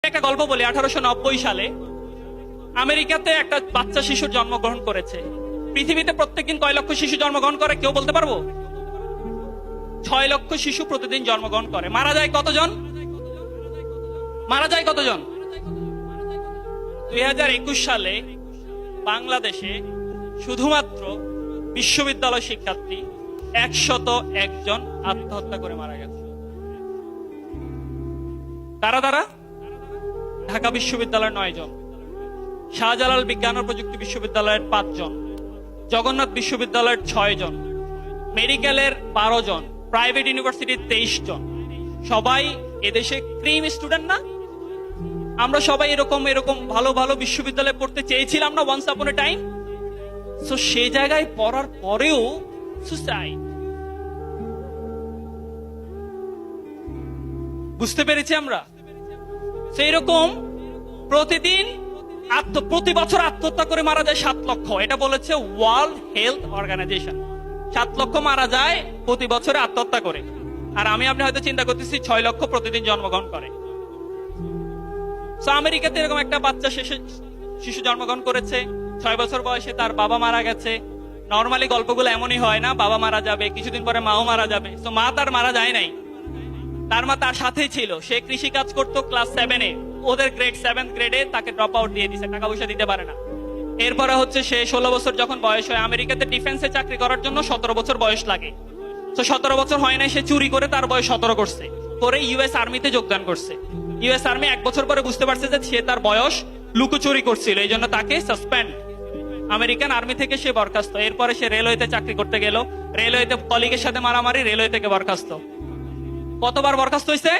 একটা গল্প বলি। 1890 সালে আমেরিকাতে একটা বাচ্চা শিশুর জন্মগ্রহণ করেছে। পৃথিবীতে প্রত্যেকদিন কয় লক্ষ শিশু জন্মগ্রহণ করে কেউ বলতে পারবো? 6 লক্ষ শিশু প্রতিদিন জন্মগ্রহণ করে। মারা যায় কতজন? 2021 সালে বাংলাদেশে শুধুমাত্র বিশ্ববিদ্যালয় শিক্ষার্থী 101 জন আত্মহত্যা করে মারা গেছে। তারা ঢাকা বিশ্ববিদ্যালয়ের 9 জন, শাহজালাল বিজ্ঞান ও প্রযুক্তি বিশ্ববিদ্যালয়ের 5 জন, জগন্নাথ বিশ্ববিদ্যালয়ের 6 জন, মেডিকেলের 12 জন, প্রাইভেট ইউনিভার্সিটির 23 জন। সবাই এদেশে ক্রিম স্টুডেন্ট না? আমরা সবাই এরকম ভালো ভালো বিশ্ববিদ্যালয়ে পড়তে চেয়েছিলাম না ওয়ান্স আপন এ টাইম? সো সেই জায়গায় পড়ার পরেও সুসাইড। বুঝতে পেরেছি আমরা? সেই রকম প্রতি বছর আত্মহত্যা করে মারা যায় 7 লক্ষ। এটা বলেছে ওয়ার্ল্ড হেলথ অর্গানাইজেশন। 7 লক্ষ মারা যায় প্রতি বছরে আত্মহত্যা করে। আর আপনি হয়তো চিন্তা করতেছি 6 লক্ষ প্রতিদিন জন্মগ্রহণ করে। আমেরিকাতে এরকম একটা বাচ্চা শিশু জন্মগ্রহণ করেছে, 6 বছর বয়সে তার বাবা মারা গেছে। নর্মালি গল্পগুলো এমনই হয় না, বাবা মারা যাবে, কিছুদিন পরে মাও মারা যাবে। তো মা তার মারা যায় নাই, তার মা তার সাথেই ছিল। সে কৃষি কাজ করতো ক্লাস 7-এ, ওদের গ্রেড 7 গ্রেডে তাকে ড্রপ আউট দিয়ে দিছে, টাকা পয়সা দিতে পারে না। এরপরে হচ্ছে সে 16 বছর যখন বয়স হয়, আমেরিকাতে ডিফেন্সে চাকরি করার জন্য 17 বছর বয়স লাগে। তো 17 বছর হয় নাই, সে চুরি করে তার বয়স 17 করছে, করে ইউএস আর্মিতে যোগদান করছে। ইউএস আর্মি 1 বছর পরে বুঝতে পারছে যে সে তার বয়স লুকোচুরি করছিল, এই জন্য তাকে সাসপেন্ড, আমেরিকান আর্মি থেকে সে বরখাস্ত। এরপরে সে রেলওয়েতে চাকরি করতে গেল, রেলওয়েতে কলিগের সাথে মারামারি, রেলওয়ে থেকে বরখাস্ত। কতবার বরখাস্ত হয়েছে?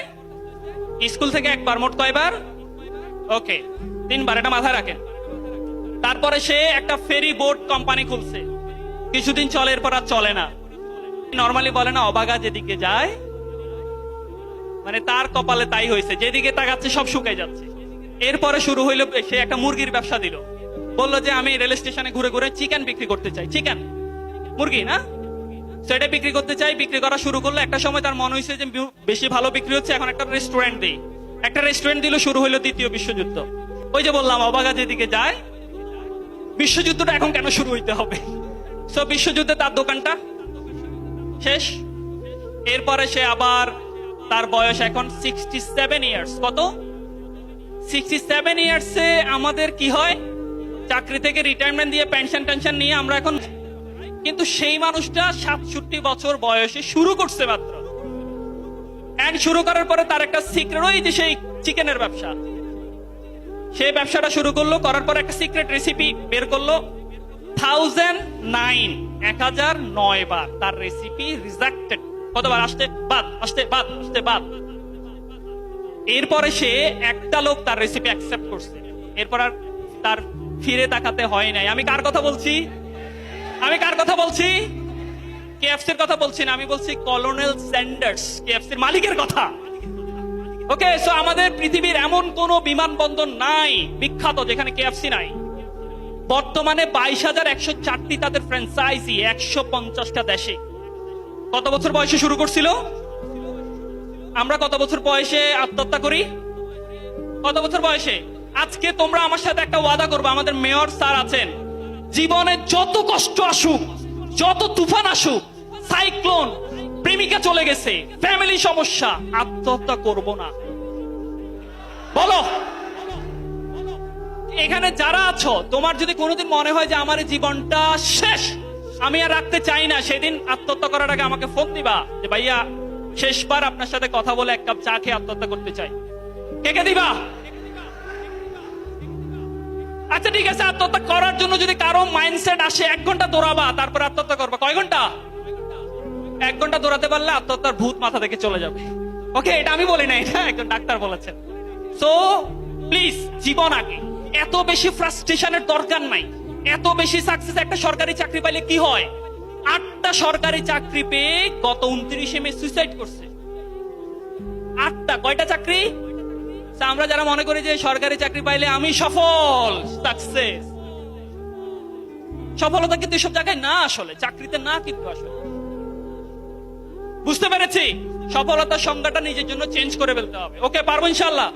স্কুল থেকে 1 বার। মোট কয়বার? ওকে, 3 বার, এটা মাথায় রাখেন। তারপরে সে একটা ফেরি বোট কোম্পানি খুলছে, কিছুদিন চলে, এরপর আর চলে না। নর্মালি বলে না, অবাগা যেদিকে যায়, মানে তার কপালে তাই হয়েছে, যেদিকে তাকাচ্ছে সব শুকাই যাচ্ছে। এরপরে শুরু হইলো, সে একটা মুরগির ব্যবসা দিল। বললো যে আমি রেল স্টেশনে ঘুরে ঘুরে চিকেন বিক্রি করতে চাই, চিকেন মুরগি না, সেটা বিক্রি করতে চাই। বিক্রি করা শুরু করলো। একটা সময় তার মনে হয়েছে যে বেশি ভালো বিক্রি হচ্ছে, এখন একটা রেস্টুরেন্ট দিই। একটা রেস্টুরেন্ট দিল, শুরু হইলো 2য় বিশ্বযুদ্ধ। ওই যে বললাম, অবাগা যেদিকে যায়। বিশ্বযুদ্ধটা এখন কেন শুরু হইতে হবে? সো বিশ্বযুদ্ধে তার দোকানটা শেষ। এরপরে সে আবার, তার বয়স এখন 67 ইয়ার্স। কত? 67 ইয়ার্সে আমাদের কি হয়, চাকরি থেকে রিটায়ারমেন্ট দিয়ে পেনশন টেনশন নিয়ে আমরা এখন, কিন্তু সেই মানুষটা 67 বছর বয়সে শুরু করছে মাত্র। এন্ড শুরু করার পরে তার একটা সিক্রেট, ওই যে সেই চিকেনের ব্যবসা, সেই ব্যবসাটা শুরু করলো। করার পর একটা সিক্রেট রেসিপি বের করলো। 1009 বার তার রেসিপি রিজেক্টেড। কতবার? আসতে বাদ। এরপরে সে একটা লোক তার রেসিপি অ্যাকসেপ্ট করছে। এরপর আর তার ফিরে তাকাতে হয় নাই। আমি কার কথা বলছি? কেএফসির কথা বলছি না, আমি বলছি কলোনেল স্যান্ডার্স, কেএফসির মালিকের কথা। ওকে, সো আমাদের পৃথিবীর এমন কোন বিমানবন্দর নাই বিখ্যাত যেখানে কেএফসি নাই। বর্তমানে 22,104টি তাদের ফ্র্যাঞ্চাইজি 150টা দেশে। কত বছর বয়সে শুরু করছিল? আমরা কত বছর বয়সে আত্মহত্যা করি? কত বছর বয়সে? আজকে তোমরা আমার সাথে একটা ওয়াদা করবে, আমাদের মেয়র স্যার আছেন, জীবনে যত কষ্ট আসুক, যত তুফান আসুক, সাইক্লোন, প্রেমিকা চলে গেছে, ফ্যামিলি সমস্যা, আত্মহত্যা করব না। বলো, এখানে যারা আছো, তোমার যদি কোনোদিন মনে হয় যে আমার জীবনটা শেষ, আমি আর রাখতে চাই না, সেদিন আত্মহত্যা করার আগে আমাকে ফোন দিবা যে ভাইয়া শেষবার আপনার সাথে কথা বলে 1 কাপ চা খেয়ে আত্মহত্যা করতে চাই। কে দিবা? আচ্ছা ঠিক আছে, আত্মহত্যা করার জন্য যদি কারো মাইন্ডসেট আসে 1 ঘন্টা দৌড়াবা, তারপর আত্মহত্যা করবা। কয় ঘন্টা? 1 ঘন্টা দৌড়াতে পারলে আত্মহত্যার ভূত মাথা থেকে চলে যাবে। ওকে, এটা আমি বলি না, এটা একজন ডাক্তার বলেছেন। সো প্লিজ, জীবন আগে। এত বেশি ফ্রাস্ট্রেশনের দরকার নাই। এত বেশি সাকসেস, একটা সরকারি চাকরি পাইলে কি হয়? 8টা সরকারি চাকরি পেয়ে গত 29 মে সুইসাইড করছে। 8টা। কয়টা চাকরি? আমরা যারা মনে করি যে সরকারি চাকরি পাইলে আমি সফল, সাকসেস, সফলতা কিন্তু এসব জায়গায় না, আসলে চাকরিতে না, কিন্তু আসলে বুঝতে পেরেছি সফলতার সংজ্ঞাটা নিজের জন্য চেঞ্জ করে ফেলতে হবে। ওকে, পারবো ইনশাআল্লাহ।